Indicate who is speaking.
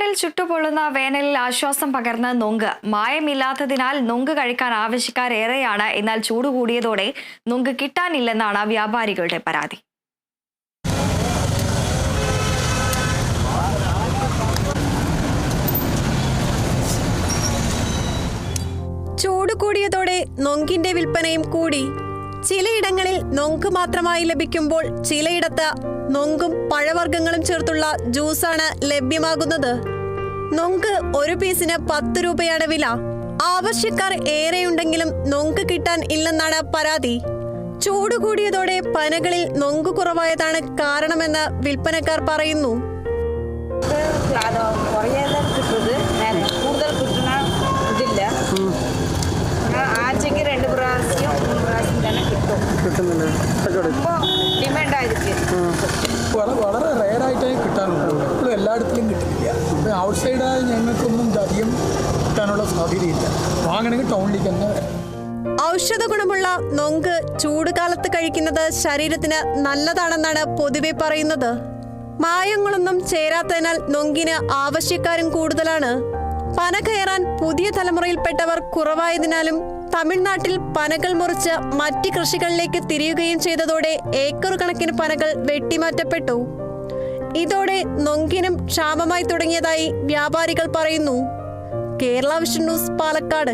Speaker 1: മലബാറിൽ ചുട്ടുപൊള്ളുന്ന വേനലിൽ ആശ്വാസം പകർന്ന നൊങ്ക്. മായമില്ലാത്തതിനാൽ നൊങ്ക് കഴിക്കാൻ ആവശ്യക്കാരേറെയാണ്. എന്നാൽ ചൂട് കൂടിയതോടെ നൊങ്ക് കിട്ടാനില്ലെന്നാണ് വ്യാപാരികളുടെ പരാതി.
Speaker 2: ചൂട് കൂടിയതോടെ നൊങ്കിന്റെ വിൽപ്പനയും കൂടി. ചിലയിടങ്ങളിൽ നൊങ്ക് മാത്രമായി ലഭിക്കുമ്പോൾ ചിലയിടത്ത് നൊങ്കും പഴവർഗ്ഗങ്ങളും ചേർത്തുള്ള ജ്യൂസാണ് ലഭ്യമാകുന്നത്. നൊങ്ക് ഒരു പീസിന് 10 രൂപയാണ് വില. ആവശ്യക്കാർ ഏറെയുണ്ടെങ്കിലും നൊങ്ക് കിട്ടാൻ ഇല്ലെന്നാണ് പരാതി. ചൂട് കൂടിയതോടെ പനകളിൽ നൊങ്ക് കുറവായതാണ് കാരണമെന്ന് വിൽപ്പനക്കാർ പറയുന്നു.
Speaker 3: വളരെ റെയറായിട്ടേ കിട്ടാനുള്ളൂ. ഇപ്പോഴും എല്ലായിടത്തിലും കിട്ടുന്നില്ല. ഇപ്പം ഔട്ട് സൈഡായി ഞങ്ങൾക്കൊന്നും അധികം കിട്ടാനുള്ള സാധ്യതയില്ല. വാങ്ങണമെങ്കിൽ ടൗണിലേക്ക് തന്നെ വരാം.
Speaker 2: ഔഷധ ഗുണമുള്ള നൊങ്ക് ചൂടുകാലത്ത് കഴിക്കുന്നത് ശരീരത്തിന് നല്ലതാണെന്നാണ് പൊതുവെ പറയുന്നത്. മായങ്ങളൊന്നും ചേരാത്തതിനാൽ നൊങ്കിന് ആവശ്യക്കാരും കൂടുതലാണ്. പന കയറാൻ പുതിയ തലമുറയിൽപ്പെട്ടവർ കുറവായതിനാലും തമിഴ്നാട്ടിൽ പനകൾ മുറിച്ച് മറ്റ് കൃഷികളിലേക്ക് തിരിയുകയും ചെയ്തതോടെ ഏക്കർ കണക്കിന് പനകൾ വെട്ടിമാറ്റപ്പെട്ടു. ഇതോടെ നൊങ്കിനും ക്ഷാമമായി തുടങ്ങിയതായി വ്യാപാരികൾ പറയുന്നു. Kerala vision news, Palakkad.